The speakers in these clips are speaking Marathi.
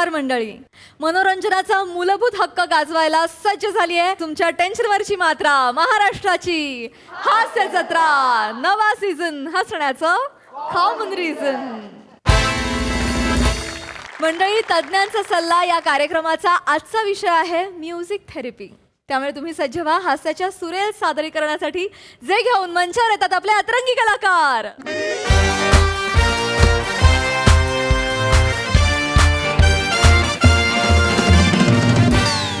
नमस्कार मंडळी. मनोरंजनाचा मूलभूत हक्क गाजवायला सज्ज झाली आहे तुमच्या टेन्शनवरची मात्रा महाराष्ट्राची हास्य जत्रा. नवा सीझन हसण्याचं कॉमन रिझन. मंडळी, तज्ज्ञांचा सल्ला या कार्यक्रमाचा आजचा विषय आहे म्युझिक थेरपी. त्यामुळे तुम्ही सज्ज व्हा हास्याच्या सुरेल सादरीकरणासाठी, जे घेऊन मंचावर येतात आपले अतरंगी कलाकार.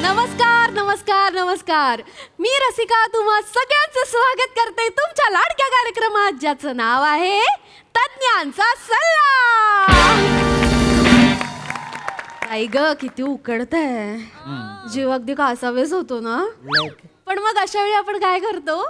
नमस्कार नमस्कार नमस्कार. मी रसिका तुम्हा सगळ्यांचं स्वागत करते तुमच्या लाडक्या कार्यक्रमात, ज्याचं नाव आहे तज्ञांचा सल्ला. आई ग, किती उकडतंय, जीव अगदी कासावेस होतो ना. पण मग अशा वेळी आपण काय करतो,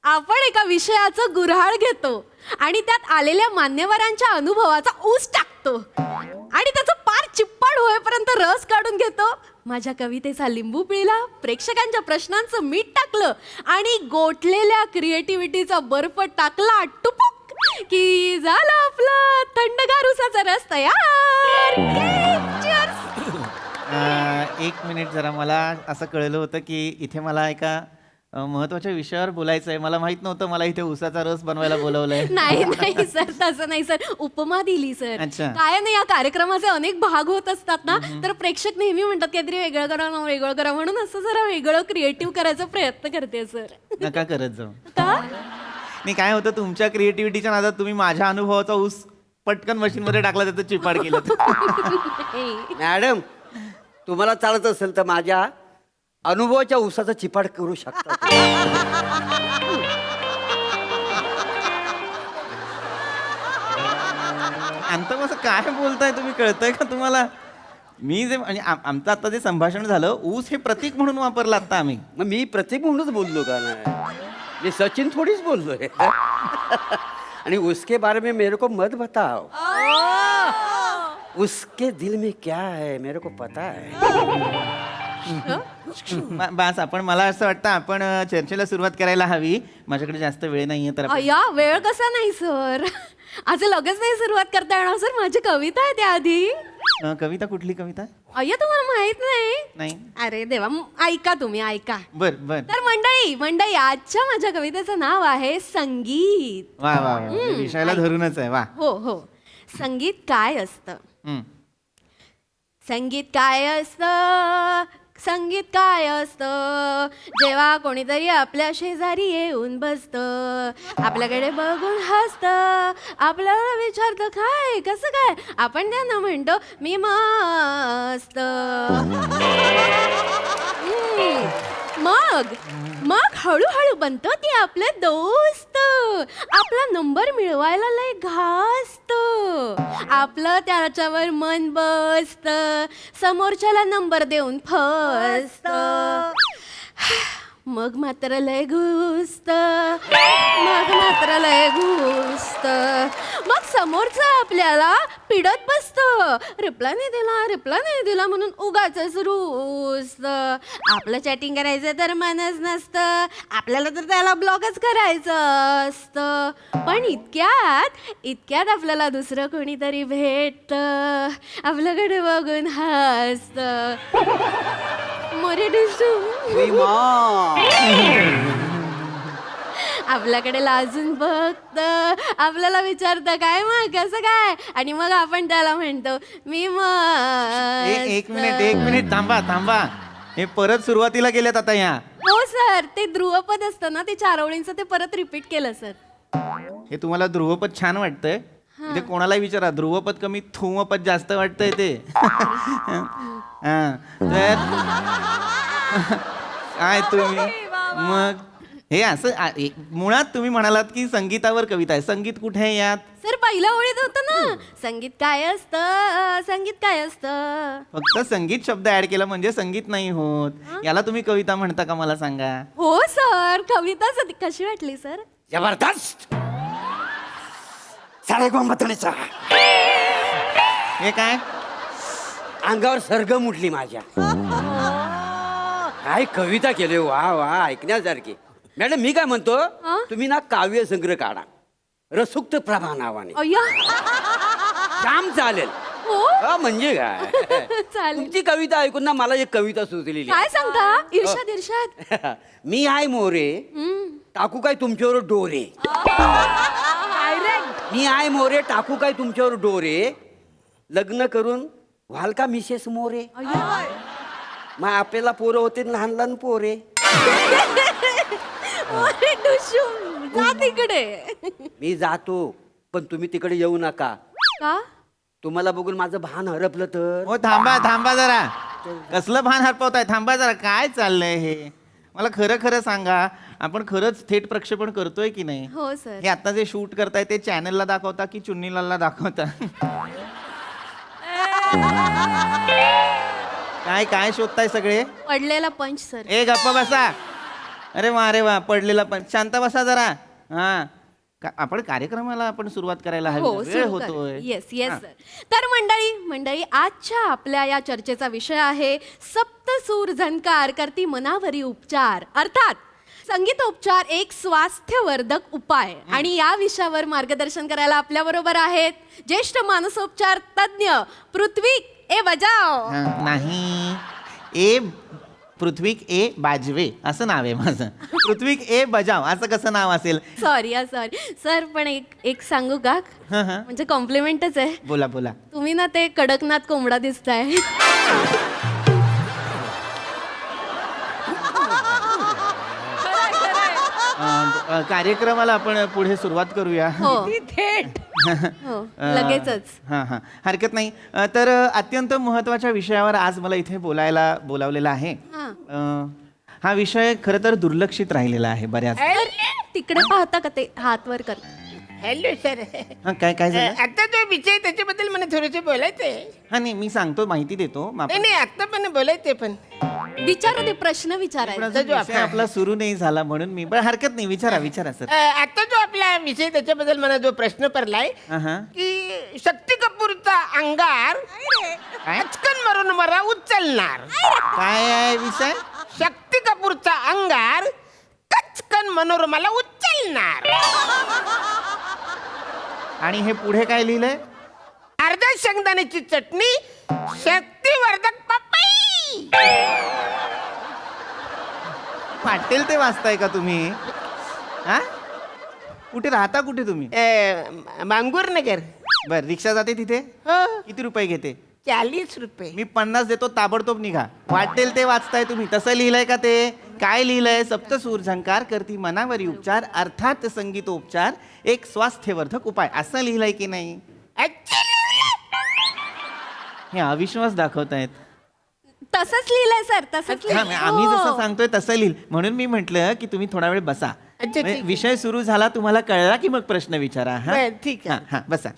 आपण एका विषयाचं गुऱ्हाळ घेतो आणि त्यात आलेल्या मान्यवरांच्या अनुभवाचा ऊस टाकतो आणि त्याचं पार चिप्पाड होईपर्यंत रस काढून घेतो. माझ्या कवितेचा लिंबू पिळला, प्रेक्षकांच्या प्रश्नांचं मीठ टाकलं आणि गोठलेल्या क्रिएटिव्हिटीचा बर्फ टाकला टुपुक की झालं आपलं थंडगार उसाचा रस तयार. एक मिनिट, जरा मला असं कळलं होतं की इथे मला एका महत्वाच्या विषयावर बोलायचं आहे. मला माहित नव्हतं मला इथे उसाचा रस बनवायला बोलवलंय. नाही नाही सर, तसं नाही सर, उपमा दिली सर. अच्छा. काय नाही, या कार्यक्रमाचे अनेक भाग होत असतात ना, तर प्रेक्षक नेहमी म्हणतात काहीतरी वेगळं करा ना, वेगळं करा, म्हणून असं जरा वेगळं क्रिएटिव्ह करायचा प्रयत्न करते सर. नका करत जाऊ. का? नाही, काय होतं, तुमच्या क्रिएटिव्हिटीच्या नादात तुम्ही माझ्या अनुभवाचा ऊस पटकन मशीनमध्ये टाकला, त्याचं चिपाड केलं. मॅडम, तुम्हाला चालत असेल तर माझ्या अनुभवाच्या ऊसाचा चिपाड करू शकता. अंत असं काय बोलताय तुम्ही, कळतंय का तुम्हाला? मी जे म्हणजे आमचं आता जे संभाषण झालं, ऊस हे प्रतीक म्हणून वापरलं आता आम्ही. मग मी प्रतीक म्हणूनच बोललो का नाही, मी सचिन थोडीच बोललोय. आणि उसके बारे में मेरे को मत बताओ, उसके दिल में क्या है मेरे को पता है. बास, आपण, मला असं वाटतं आपण चर्चेला सुरुवात करायला हवी. माझ्याकडे जास्त वेळ नाहीये तर आपण- या वेळ कसा नाही सर, आज लगेच नाही सुरुवात करता येणार सर. माझी कविता आहे त्याआधी. कविता? कुठली कविता? अय्या, तुम्हाला माहित नाही? नाही. अरे देवा, ऐका तुम्ही, ऐका. बर बर. तर मंडळी आजच्या माझ्या कवितेचं नाव आहे संगीत. वा वा वा, विषयाला धरूनच आहे. वा. हो हो. संगीत काय असतं? हम्म. संगीत काय असतं? संगीत काय असतं? जेव्हा कोणीतरी आपल्या शेजारी येऊन बसतं, आपल्याकडे बघून हसतं, आपल्याला विचारतं काय, कसं काय, आपण त्यांना म्हणतो मी मस्त. मग मग हळूहळू बनतो ती आपले दोस्त, आपला नंबर मिळवायला लय घासत, आपलं त्याच्यावर मन बसत, समोरच्याला नंबर देऊन फसत. मग मात्र लय घुसत, मग समोरचं आपल्याला पिडत बसतं, रिप्लाय नाही दिला म्हणून उगाचच रुसत. आपलं चॅटिंग करायचं तर मनच नसतं, आपल्याला तर त्याला ब्लॉकच करायचं असतं. पण इतक्यात आपल्याला दुसरं कोणीतरी भेटतं, आपल्याकडे बघून हसतं. मोरे डिशू आपल्याकडे लाजून बघत, आपल्याला विचारतं काय मग, कसं काय, आणि मग आपण त्याला म्हणतो मी एक मिनिट थांबा. हे परत सुरुवातीला गेलेत आता ह्या. हो सर, ते ध्रुवपद असतं ना, ते 4 ओळींचं ते परत रिपीट केलं सर. हे तुम्हाला ध्रुवपद छान वाटतंय? इथे कोणालाही विचारा, ध्रुवपद कमी थुवपद जास्त वाटतंय ते. तर काय तुम्ही मग हे असं मुळात तुम्ही म्हणालात की संगीतावर कविता आहे. संगीत कुठे आहे यात? सर पहिल्या ओळीत होतं ना, संगीत काय असतं, संगीत काय असतं. फक्त संगीत शब्द ऍड केला म्हणजे संगीत नाही होत. याला तुम्ही कविता म्हणता का, मला सांगा? हो सर, कविताच कशी वाटली सर? जबरदस्त. साडेगोंबतणीचा हे काय? अंगावर सरगम उठली माझ्या. काय कविता केली, वा वा, ऐकण्यासारखी. मॅडम, मी काय म्हणतो, तुम्ही ना काव्य संग्रह काढा, रसुक्त प्रभा नावाने. अय्या, काम चालेल. हो हा, म्हणजे काय चालेल तुमची कविता ऐकून ना मला एक कविता सुचलेली काय सांगता इर्षाद इर्षाद मी आहे मोरे टाकू काय तुमच्यावर डोरे मी आहे मोरे टाकू काय तुमच्यावर डोरे लग्न करून व्हाल का मिसेस मोरे मग आपल्याला पोरं होते लहान लहान पोरे अरे डुशू जा तिकडे मी जातो पण तुम्ही तिकडे येऊ नका का तुम्हाला बघून माझं भान हरपलं तर हो थांबा थांबा जरा कसलं भान हरपवताय थांबा जरा काय चाललंय हे मला खरं खरं सांगा आपण खरंच थेट प्रक्षेपण करतोय की नाही हो सर हे आता जे शूट करताय ते चॅनलला दाखवता की चुन्नीलालला दाखवता काय काय शोधताय सगळे पडलेला पंच सर ए गप्पा बसा अरे वा पडलेला पण शांत बसा जरा हा आपण कार्यक्रमाला आपण सुरुवात करायला हवी हो वेळ होतोय येस येस हा. सर तर मंडळी आजच्या आपल्या या चर्चेचा विषय आहे सप्तसूर झणकार करती मनावरी उपचार अर्थात संगीतोपचार एक स्वास्थ्यवर्धक उपाय आणि या विषयावर मार्गदर्शन करायला आपल्या बरोबर आहेत ज्येष्ठ मानसोपचार तज्ञ पृथ्वी ए बजाव हा, नाही ए पृथ्वीक ए बाजवे असं नाव आहे माझं पृथ्वीक ए बजाव असं कसं नाव असेल सॉरी सर पण एक सांगू का हं, हं. म्हणजे कॉम्प्लिमेंटच आहे बोला बोला तुम्ही ना ते कडकनाथ कोंबडा दिसताय कार्यक्रमाला आपण पुढे सुरुवात करूया हो हो लगेचच हां हां हरकत नाही तर अत्यंत महत्त्वाच्या विषयावर आज मला इथे बोलायला बोलावलेलं आहे हा. हा विषय खरं तर दुर्लक्षित राहिलेला आहे बऱ्याच तिकडे पाहता का ते हात वर कर हॅलो सर हां काय काय झालं आता जो विषय त्याच्याबद्दल मला थोडेसे बोलायचंय हां नाही मी सांगतो माहिती देतो मग नाही आपण- नाही आता पण बोलायचंय पण विचारू ते प्रश्न पण विचारायचा अजून विषय आपला सुरू नाही झाला म्हणून मी पण हरकत नाही विचारा सर आता जो आपला विषय त्याच्याबद्दल मला जो प्रश्न पडलाय हां हां की शक्ती कपूरचा अंगार अचकन मारून मला उचलणार काय आहे विषय शक्ती कपूरचा अंगार कचकन मनोरमाला उचलणार आणि हे पुढे काय लिहिलंय अर्ध्या शेंगदाण्याची चटणी शक्तिवर्धक पपई वाटेल ते वाचताय का तुम्ही हा कुठे राहता कुठे तुम्ही मांगूर नगर बर रिक्षा जाते तिथे हो किती रुपये घेते 40 रुपये मी 50 देतो ताबडतोब निघा वाटेल ते वाचताय तुम्ही तसं लिहिलंय का ते काय लिहिलंय सप्तसूर झंकार करती मनावरी उपचार अर्थात संगीतोपचार एक स्वास्थ्यवर्धक उपाय असं लिहिलंय की नाही हे अविश्वास दाखवतायत तसंच लिहिलंय सर तसंच हा, लिहिलंय. आम्ही जसं हो. सांगतोय तसं लिहिल म्हणून मी म्हंटल की तुम्ही थोडा वेळ बसा अच्छा, ठीक आहे. विषय सुरू झाला तुम्हाला कळला की मग प्रश्न विचारा हा बरं, ठीक आहे. हा बसा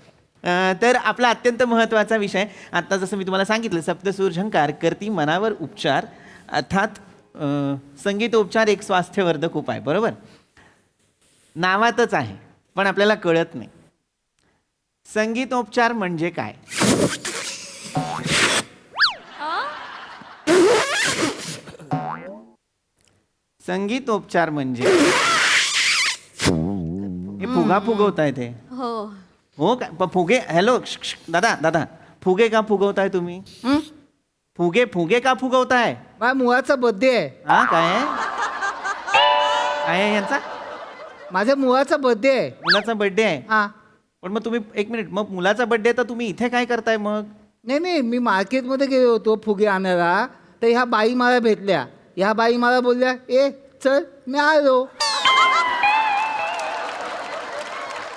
तर आपला अत्यंत महत्त्वाचा विषय आता जसं मी तुम्हाला सांगितलं सप्तसूर झंकार करती मनावर उपचार अर्थात संगीतोपचार एक स्वास्थ्यवर्धक उपाय बरोबर नावातच आहे पण आपल्याला कळत नाही संगीतोपचार म्हणजे काय संगीतोपचार म्हणजे हे फुगा फुगवताय ते हो हो का फुगे हॅलो दादा फुगे का फुगवताय तुम्ही फुगे का फुगवताय माझ्या मुलाचा बर्थडे आहे हा काय आहे? काय आहे यांचा माझ्या मुलाचा बर्थडे आहे मुलाचा बर्थडे आहे हा पण मग तुम्ही एक मिनिट मग मुलाचा बर्थडे तर तुम्ही इथे काय करताय मग नाही मी मार्केटमध्ये गेलो होतो फुगे आणायला तर ह्या बाई मला भेटल्या ह्या बाई मला बोलल्या ए चल मी आलो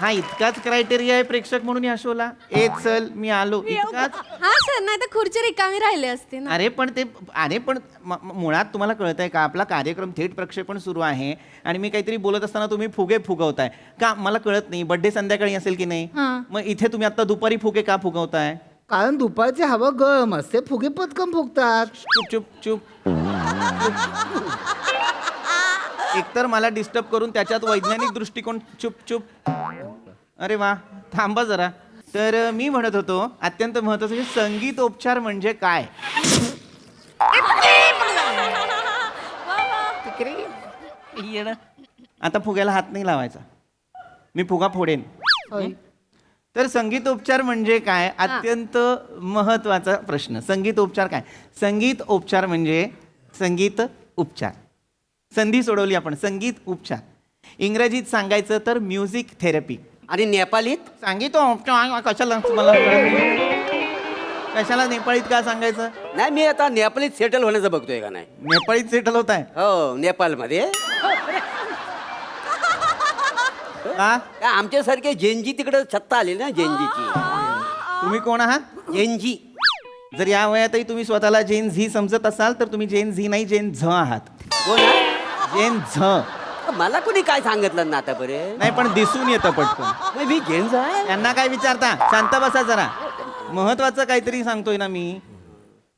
हा इतकाच क्रायटेरिया आहे प्रेक्षक म्हणून या शोला ए चल मी आलो इतकाच हा सर नाही तर खुर्ची रिकामी राहिली असते ना अरे पण मुळात तुम्हाला कळत आहे का आपला कार्यक्रम थेट प्रक्षेपण सुरू आहे आणि मी काहीतरी बोलत असताना तुम्ही फुगे फुगवताय का मला कळत नाही बर्थडे संध्याकाळी असेल की नाही हा. मग इथे तुम्ही आता दुपारी फुगे का फुगवताय कारण दुपारची हवा गरम असते फुगे पटकन फुगतात चुप चुप चुप एकतर मला डिस्टर्ब करून त्याच्यात वैज्ञानिक दृष्टिकोन चुप चुप अरे वा थांबा जरा तर मी म्हणत होतो अत्यंत महत्वाचं म्हणजे संगीतोपचार म्हणजे काय आता फुग्याला हात नाही लावायचा मी फुगा फोडेन होय. तर संगीतोपचार म्हणजे काय? अत्यंत महत्वाचा प्रश्न. संगीतोपचार काय? संगीत म्हणजे संगीत उपचार. संधी सोडवली आपण. संगीत उपचार. इंग्रजीत सांगायचं तर म्युझिक थेरपी. आणि नेपालीत संगीतोपचार कशाला मला कळत नाही. कशाला नेपाळीत का सांगायचं? नाही, मी आता नेपालीत सेटल होण्याचं बघतोय का नाही. नेपाळीत सेटल होत आहे हो, नेपालमध्ये का? आमच्यासारखे जेनजी तिकडे सत्ता आली ना, जेनजीची. तुम्ही कोण आहात? जेनजी. जर या वयातही तुम्ही स्वतःला जेन झी समजत असाल तर तुम्ही जेन झी नाही, जेन झ आहात. कोण आहे? जेन झ. मला कोणी काय सांगितलं ना आता बरे. नाही पण दिसून येतं पटकन. मग मी जेन्स आहे. यांना काय विचारता? शांत बसा जरा. महत्वाचं काहीतरी सांगतोय ना मी.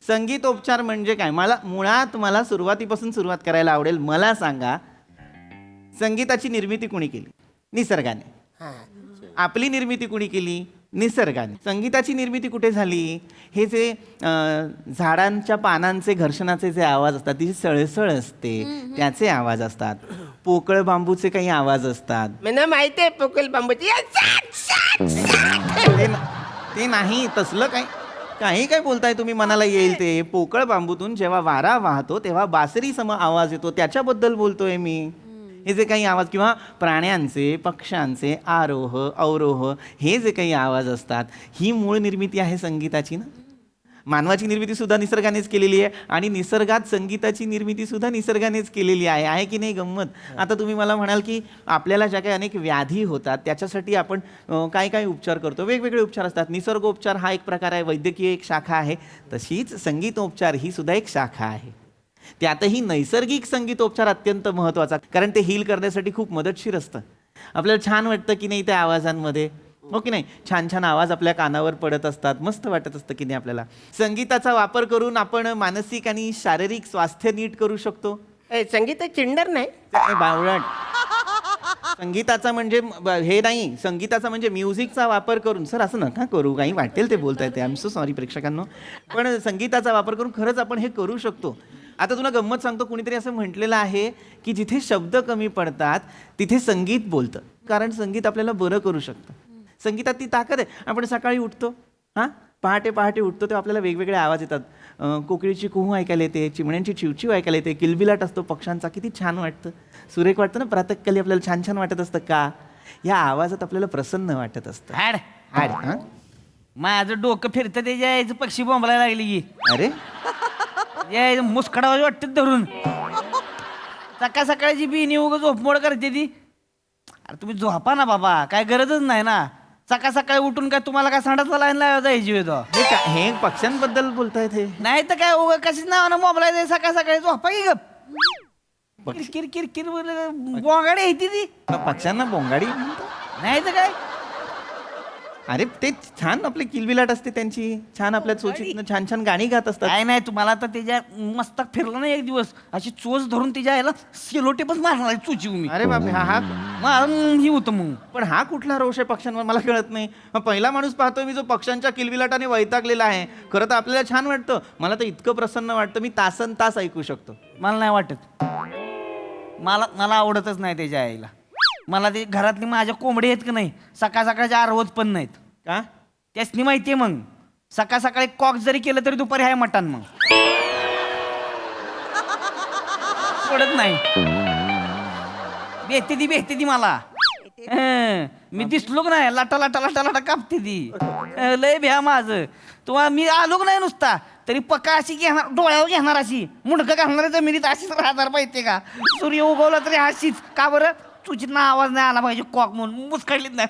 संगीतोपचार म्हणजे काय? मला सुरुवातीपासून सुरुवात करायला आवडेल. मला सांगा, संगीताची निर्मिती कोणी केली? निसर्गाने. आपली निर्मिती कोणी केली? निसर्गाने. संगीताची निर्मिती कुठे झाली? हे जे झाडांच्या पानांचे घर्षणाचे जे आवाज असतात, ती सळसळ असते, त्याचे आवाज असतात. पोकळ बांबूचे काही आवाज असतात. मला माहिती आहे पोकळ बांबूची. ते नाही तसलं काही काय बोलताय तुम्ही? मनाला येईल ते. पोकळ बांबूतून जेव्हा वारा वाहतो तेव्हा बासरी सम आवाज येतो, त्याच्याबद्दल बोलतोय मी. हे जे काही आवाज किंवा प्राण्यांचे, पक्ष्यांचे आरोह अवरोह हे जे काही आवाज असतात, ही मूळ निर्मिती आहे संगीताची ना. मानवाची निर्मिती सुद्धा निसर्गानेच केलेली आहे आणि निसर्गात संगीताची निर्मिती सुद्धा निसर्गानेच केलेली आहे की नाही गंमत? आता तुम्ही मला म्हणाल की आपल्याला ज्या काही अनेक व्याधी होतात त्याच्यासाठी आपण काय काय उपचार करतो? वेगवेगळे उपचार असतात. निसर्गोपचार हा एक प्रकार आहे, वैद्यकीय एक शाखा आहे. तशीच संगीतोपचार ही सुद्धा एक शाखा आहे. त्यातही नैसर्गिक संगीतोपचार अत्यंत महत्त्वाचा, कारण ते हील करण्यासाठी खूप मदतशीर असतं. आपल्याला छान वाटतं की नाही त्या आवाजांमध्ये, हो की नाही? छान छान आवाज आपल्या कानावर पडत असतात, मस्त वाटत असतं की नाही आपल्याला. संगीताचा वापर करून आपण मानसिक आणि शारीरिक स्वास्थ्य नीट करू शकतो. संगीत चिंडर नाही. बावळट. संगीताचा म्हणजे हे नाही, संगीताचा म्हणजे म्युझिकचा वापर करून. सर असं नका करू, काही वाटेल ते बोलता येते. आय एम सो सॉरी प्रेक्षकांनो. पण संगीताचा वापर करून खरंच आपण हे करू शकतो. आता तुला गंमत सांगतो, कुणीतरी असं म्हटलेलं आहे की जिथे शब्द कमी पडतात तिथे संगीत बोलतं, कारण संगीत आपल्याला बरं करू शकतं. संगीतात ती ताकद आहे. आपण सकाळी उठतो, पहाटे उठतो तेव्हा आपल्याला वेगवेगळे आवाज येतात. कोकिळीची कुहू ऐकायला येते, चिमण्यांची चिवचिव ऐकायला येते, किलबिलाट असतो पक्ष्यांचा, किती छान वाटतं. सुरेख वाटतं ना. प्रातःकाली आपल्याला छान छान वाटत असतं का? या आवाजात आपल्याला प्रसन्न वाटत असतं. हाड माझं डोकं फिरतं त्याच्या यायचं पक्षी बोंबलायला लागली की. अरे या मुस्कडावाजी वाटतं धरून. सकाळची बिनी उगं झोपमोड करते ती. अरे तुम्ही झोपा ना बाबा, काय गरजच नाही ना. सकाळी उठून काय तुम्हाला काय सांडायला लाईन लावायला जायची होतो? हे पक्ष्यांबद्दल बोलतायत हे? नाही तर काय उगं कशीच नावानं बोंबलायचं सकाळी झोपा की गप. किर किर किर बोंगाडी येते ती. पक्ष्यांना बोंगाडी? नाही तर काय. अरे ते छान आपले किलबिलाट असते त्यांची, छान आपल्या चोचीतनं छान छान गाणी गात असतात. काय नाही, तुम्हाला तर त्याच्या मस्तक फिरलं ना एक दिवस, अशी चोच धरून तिच्या याला सेलोटेपच मारणार चोची मी. अरे बापरे. हा ही होतं मग. पण हा कुठला रोष आहे पक्ष्यांवर? मला कळत नाही. पहिला माणूस पाहतोय मी जो पक्ष्यांच्या किलबिलाटाने वैतागलेला आहे. खरं तर आपल्याला छान वाटतं. मला तर इतकं प्रसन्न वाटतं, मी तासन तास ऐकू शकतो. मला नाही वाटत. मला आवडतच नाही त्याच्या आईला. मला ते घरातली माझ्या कोंबडी आहेत की नाही, सकाळच्या आरवत पण नाहीत का? त्यासनी माहितीये. मग सकाळी कॉक जरी केलं तरी दुपारी आहे मटण. मग सोडत नाही. भेटते ती मला. मी दिसलो का नाही, लाटा कापते ती. लय भ्या माझं. तुम्हाला मी आलो का नाही नुसता तरी पक्का अशी घेणार, डोळ्यावर घेणार, अशी मुंडकं घालणार जमिनीत, अशीच राहणार पाहिजे का? सूर्य उगवला तरी अशीच. का बरं? चुचीतनं आवाज नाही आला पाहिजे कॉक म्हणून मुसकाडलीच नाही.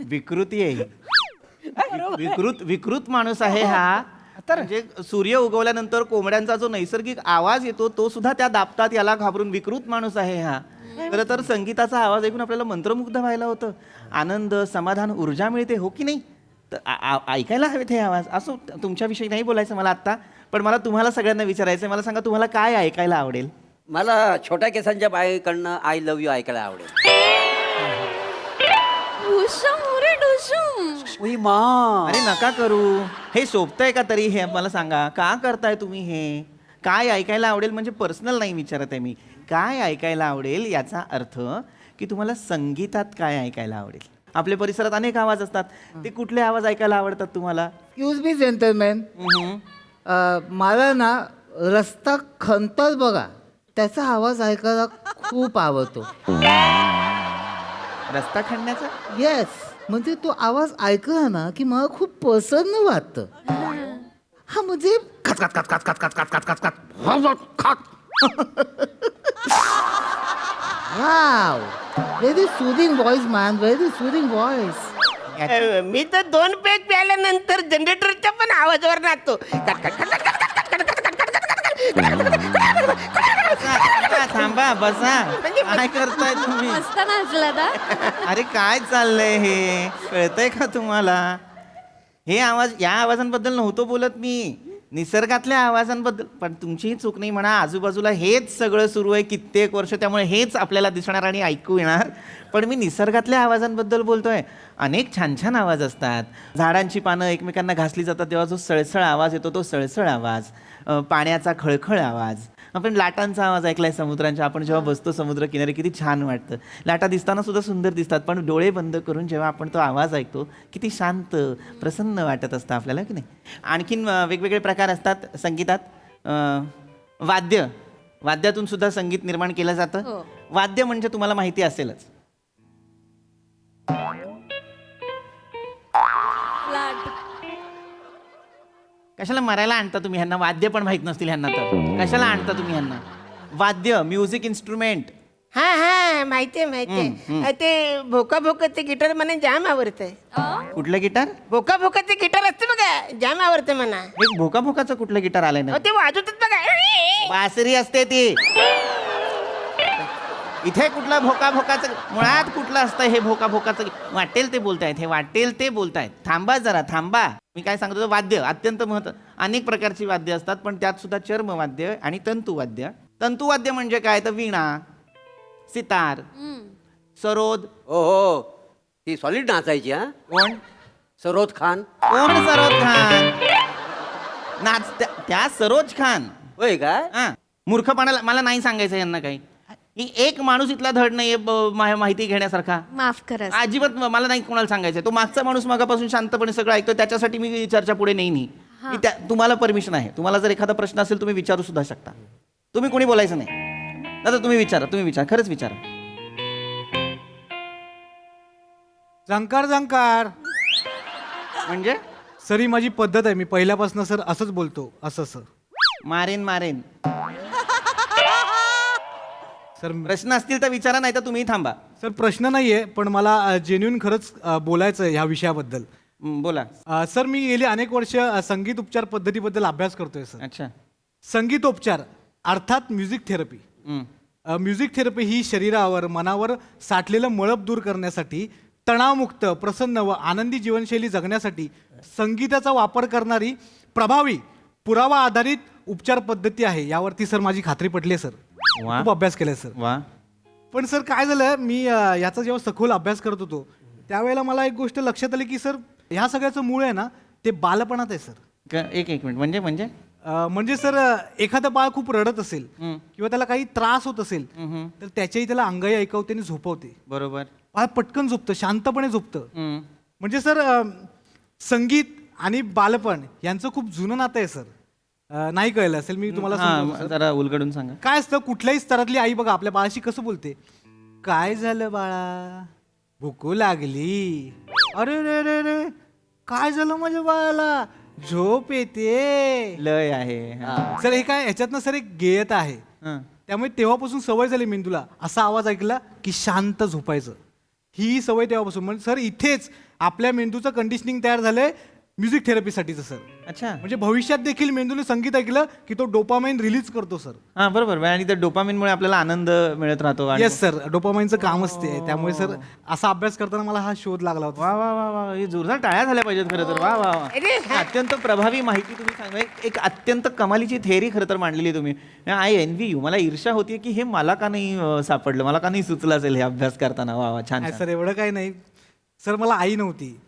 विकृती आहे. विकृत माणूस आहे हा. म्हणजे सूर्य उगवल्यानंतर कोंबड्यांचा जो नैसर्गिक आवाज येतो तो सुद्धा त्या दाबतात, याला घाबरून विकृत माणूस आहे हा. खरं तर संगीताचा आवाज ऐकून आपल्याला मंत्रमुग्ध व्हायला होतं. आनंद, समाधान, ऊर्जा मिळते, हो की नाही? तर ऐकायला हवेत हे आवाज. असं तुमच्याविषयी नाही बोलायचं मला आत्ता, पण मला तुम्हाला सगळ्यांना विचारायचं आहे. मला सांगा, तुम्हाला काय ऐकायला आवडेल? मला छोट्या केसांच्या बाईकडनं आय लव्ह यू ऐकायला आवडेल. अरे नका करू. हे शोभतंय का तरी? हे मला सांगा, का करताय तुम्ही हे? काय ऐकायला आवडेल म्हणजे पर्सनल नाही विचारत आहे मी. काय ऐकायला आवडेल याचा अर्थ की तुम्हाला संगीतात काय ऐकायला आवडेल. आपल्या परिसरात अनेक आवाज असतात, ते कुठले आवाज ऐकायला आवडतात तुम्हाला? एक्सक्यूज मी जेंटलमॅन, मला ना रस्ता खंतर बघा त्याचा आवाज ऐकायला खूप आवडतो. रस्ता खणण्याचा? येस, म्हणजे तो आवाज ऐकला ना की मला खूप प्रसन्न वाटतं. हा म्हणजे खच खच खच खच खच खच खच खच खच खच. Wow, very soothing voice man, very soothing voice. मी तर 2 पेज प्यायल्यानंतर जनरेटरच्या पण आवाजावर नाचतो. थांबा, बसा. काय करताय तुम्ही? मस्त नाचला ना. अरे काय चाललंय हे, कळतंय का तुम्हाला? हे आवाज, या आवाजांबद्दल नव्हतो बोलत मी, निसर्गातल्या आवाजांबद्दल. पण तुमचीही चूक नाही म्हणा, आजूबाजूला हेच सगळं सुरू आहे कित्येक वर्ष, त्यामुळे हेच आपल्याला दिसणार आणि ऐकू येणार. पण मी निसर्गातल्या आवाजांबद्दल बोलतोय. अनेक छान छान आवाज असतात. झाडांची पानं एकमेकांना घासली जातात तेव्हा जो सळसळ आवाज येतो, तो सळसळ आवाज. पाण्याचा खळखळ आवाज. आपण लाटांचा आवाज ऐकलाय समुद्रांच्या. आपण जेव्हा बसतो समुद्र किनारी किती छान वाटतं. लाटा दिसताना सुद्धा सुंदर दिसतात, पण डोळे बंद करून जेव्हा आपण तो आवाज ऐकतो किती शांत प्रसन्न वाटत असतं आपल्याला, की नाही? आणखीन वेगवेगळे प्रकार असतात संगीतात. वाद्यातून सुद्धा संगीत निर्माण केलं जातं. वाद्य म्हणजे तुम्हाला माहिती असेलच. कशाला मरायला आणता तुम्ही ह्यांना? वाद्य पण माहित नसतील ह्यांना, तर कशाला आणता तुम्ही ह्यांना? वाद्य, म्युझिक इन्स्ट्रुमेंट. हा माहितीये. ते भोका भोकाचे गिटार मला जाम आवडतंय. कुठलं गिटार? भोका भोकाचे गिटार असते बघा, जाम आवडते मला. एक भोका भोकाचं कुठलं गिटार आलंय ना? ते वाजवतात बघा. बासरी असते ती. इथे कुठलं भोका भोकाचं, मुळात कुठलं असतं हे भोका भोकाचं? वाटेल ते बोलतायत, हे वाटेल ते बोलतायत. थांबा जरा, थांबा. मी काय सांगतो, वाद्य अत्यंत अनेक प्रकारची वाद्य असतात, पण त्यात सुद्धा चर्मवाद्य आणि तंतुवाद्य. तंतुवाद्य म्हणजे काय? तर वीणा, सितार, सरोद. हो, ती सॉलिड नाचायची. हा, कोण? सरोज खान. कोण सरोज खान? त्या सरोज खान. होय काय? हा, मूर्खपणाला मला नाही सांगायचं यांना काही. ही एक माणूस इथला धड नाहीये माहिती घेण्यासारखा. माफ करा. अजिबात मला नाही कोणाला सांगायचं. तो मागचा माणूस मागापासून शांतपणे सगळं ऐकतो, त्याच्यासाठी मी चर्चा पुढे नाही. तुम्हाला परमिशन आहे. तुम्हाला जर एखादा प्रश्न असेल तुम्ही विचारू सुद्धा शकता. तुम्ही कोणी बोलायचं नाही. दादा तुम्ही विचारा, खरंच विचारा. झंकार झंकार. म्हणजे सर ही माझी पद्धत आहे, मी पहिल्यापासून सर असंच बोलतो. असं सर. मारेन. सर प्रश्न असतील तर विचारा, नाही तर तुम्ही थांबा. सर प्रश्न नाहीये, पण मला जेन्युइन खरंच बोलायचं आहे ह्या विषयाबद्दल. बोला. सर मी गेली अनेक वर्ष संगीत उपचार पद्धतीबद्दल अभ्यास करतोय सर. अच्छा. संगीतोपचार अर्थात म्युझिक थेरपी. म्युझिक थेरपी ही शरीरावर, मनावर साठलेलं मळप दूर करण्यासाठी, तणावमुक्त, प्रसन्न व आनंदी जीवनशैली जगण्यासाठी संगीताचा वापर करणारी प्रभावी, पुरावा आधारित उपचार पद्धती आहे. यावरती सर माझी खात्री पटली आहे सर. वा. खूप अभ्यास केलाय सर. वा. पण सर काय झालं, मी याचा जेव्हा सखोल अभ्यास करत होतो त्यावेळेला मला एक गोष्ट लक्षात आली की सर ह्या सगळ्याचं मूळ आहे ना ते बालपणात आहे सर. एक मिनिट. म्हणजे म्हणजे सर एखादं बाळ खूप रडत असेल किंवा त्याला काही त्रास होत असेल तर त्याच्याही त्याला अंगाई ऐकवते आणि झोपवते. बरोबर. बाळ पटकन झोपतं, शांतपणे झोपतं. म्हणजे सर संगीत आणि बालपण यांचं खूप जुनं नातं आहे सर. नाही कळलं असेल, मी तुम्हाला समजावतो सर. जरा उलगडून सांगा. काय असतं, कुठल्याही स्तरातली आई बघा आपल्या बाळाशी कसं बोलते, काय झालं बाळा, भूकू लागली, अरे रे रे रे काय झालं माझ्या बाळाला, झोप येते. लय आहे. सर हे काय ह्याच्यातनं सर एक गेयत आहे. त्यामुळे तेव्हापासून सवय झाली मेंदूला असा आवाज ऐकला की शांत झोपायचं. ही सवय तेव्हापासून. म्हणजे सर इथेच आपल्या मेंदूचं कंडिशनिंग तयार झालंय म्युझिक थेरपीसाठीचं सर. अच्छा. म्हणजे भविष्यात देखील मेंदूने संगीत ऐकलं की तो डोपामाइन रिलीज करतो सर. हा बरोबर. आणि त्या डोपामिनमुळे आपल्याला आनंद मिळत राहतो. येस सर, डोपामाइनचं कामच ते आहे. त्यामुळे सर असा अभ्यास करताना मला हा शोध लागला होता. वा वा वा वा, हे जोरदार टाळ्या झाल्या पाहिजेत खरं तर. वा वा वा, अत्यंत प्रभावी माहिती तुम्ही सांगा. एक अत्यंत कमालीची थेअरी खरं तर मांडलेली तुम्ही. I envy you. मला ईर्ष्या होती की हे मला का नाही सापडलं, मला का नाही सुचलं असेल हे अभ्यास करताना. वा वा, छान. सर एवढं काही नाही सर, मला आई नव्हती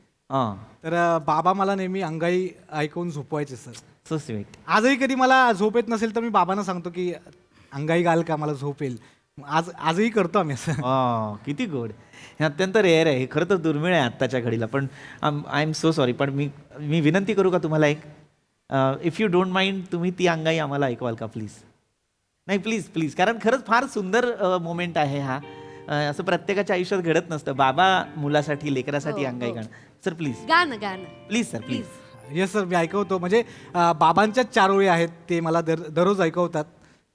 तर बाबा मला नेहमी अंगाई ऐकवून झोपवायचे सर. So sweet. आजही कधी मला झोप येत नसेल तर मी बाबांना सांगतो की अंगाई गाल का मला झोप येईल. आजही करतो आम्ही असं. किती गोड. हे अत्यंत रेअर आहे. हे खरं तर दुर्मिळ आहे आत्ताच्या घडीला. पण आय एम सो सॉरी. पण मी विनंती करू का तुम्हाला एक, इफ यू डोंट माइंड, तुम्ही ती अंगाई आम्हाला ऐकवाल का प्लीज? नाही प्लीज प्लीज, कारण खरंच फार सुंदर मोमेंट आहे हा. असं प्रत्येकाच्या आयुष्यात घडत नसतं. बाबा मुलासाठी, लेकरासाठी अंगाई गाणं. सर प्लीज गाणं गाणं please sir please. Yes sir, मी ऐकवतो. म्हणजे बाबांच्याच 4 ओळी आहेत, ते मला दररोज ऐकवतात,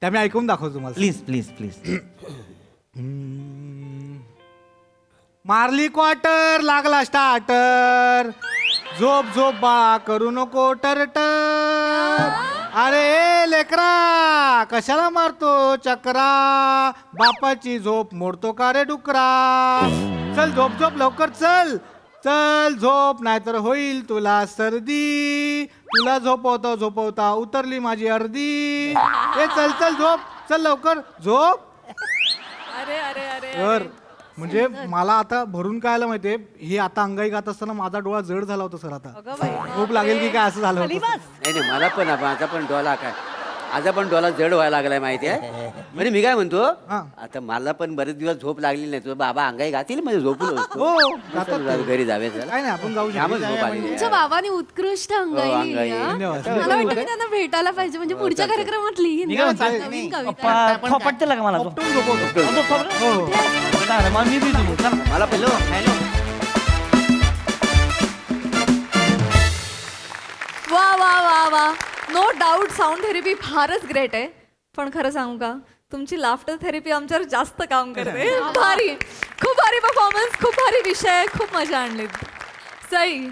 त्या मी ऐकवून दाखवतो तुम्हाला. Please please please. मारली क्वार्टर, लागला स्टार्टर, झोप झोप बा करू नको टरटर. अरे लेकरा कशाला मारतो चक्रा, बापाची झोप मोडतो का रे डुकरा. चल झोप झोप लवकर चल, चल झोप नाहीतर होईल तुला सर्दी. तुला झोपवता झोपवता उतरली माझी अर्धी. ए चल चल झोप, चल लवकर झोप. अरे अरे अरे तर म्हणजे मला आता भरून काय आलं माहितीये, हे आता अंगाई गात असताना माझा डोळा जड झाला होता सर. आता झोप लागेल की काय असं झालं होतं. नाही मला पण माझा पण डोला काय, माझा पण डोला जड व्हायला लागलाय माहिती आहे. म्हणजे मी काय म्हणतो, आता मला पण बरेच दिवस झोप लागली नाही. तुझा बाबा अंगाई गातील म्हणजे झोपून हो जातात ते. घरी जावे चला. काय नाही, आपण जाऊ त्यामुळे शकतो. झोप आली नाही. तुमच्या बाबांनी उत्कृष्ट अंगाई अंगाई. लिहिली, हा. धन्यवाद. मला वाटतं की त्यांना भेटायला पाहिजे, म्हणजे पुढच्या कार्यक्रमात लिहीन मी काय म्हणतो, नवीन कविता. थोपटते का मला तो? उपटून झोपवतो. हो. चालेल, मग मी बी देऊ. चला. मला पहिलं हॅलो. वा वा वा वा. नो डाऊट साऊंड थेरपी फारच ग्रेट आहे. पण खरं सांगू का, तुमची लाफ्टर थेरपी आमच्यावर जास्त काम करते. भारी, खूप भारी परफॉर्मन्स, खूप भारी विषय, खूप मजा आणली. सई,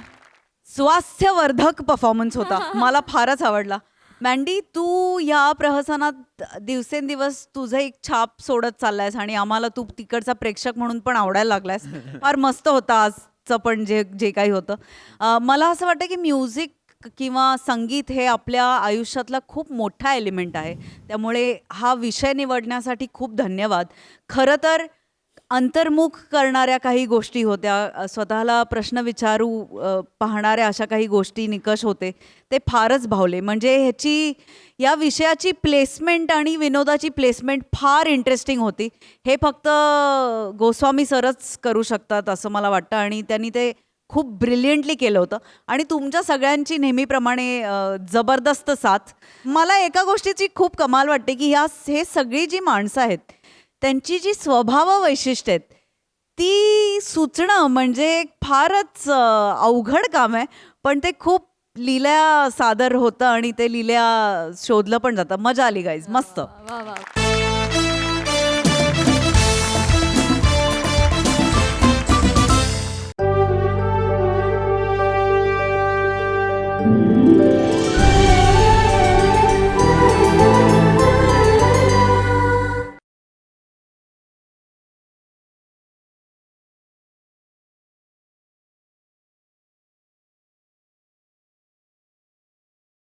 स्वास्थ्यवर्धक परफॉर्मन्स होता. मला फारच आवडला. मँडी, तू या प्रहसनात दिवसेंदिवस तुझं एक छाप सोडत चाललायस आणि आम्हाला तू तिकडचा प्रेक्षक म्हणून पण आवडायला लागलायस. फार मस्त होतं आजचं पण जे काही होतं. मला असं वाटतं की म्युझिक किंवा संगीत हे आपल्या आयुष्यातला खूप मोठा एलिमेंट आहे. त्यामुळे हा विषय निवडण्यासाठी खूप धन्यवाद. खरं तर अंतर्मुख करणाऱ्या काही गोष्टी होत्या, स्वतःला प्रश्न विचारू पाहणाऱ्या अशा काही गोष्टी, निकष होते, ते फारच भावले. म्हणजे या विषयाची प्लेसमेंट आणि विनोदाची प्लेसमेंट फार इंटरेस्टिंग होती. हे फक्त गोस्वामी सरच करू शकतात असं मला वाटतं, आणि त्यांनी ते खूप ब्रिलियंटली केलं होतं. आणि तुमच्या सगळ्यांची नेहमीप्रमाणे जबरदस्त साथ. मला एका गोष्टीची खूप कमाल वाटते की हे सगळी जी माणसं आहेत, त्यांची जी स्वभाव वैशिष्ट्य आहेत ती सुचणं म्हणजे फारच अवघड काम आहे. पण ते खूप लिहिल्या सादर होतं आणि ते लिहिल्या शोधलं पण जातं. मजा आली गाईज, मस्त. वा वा.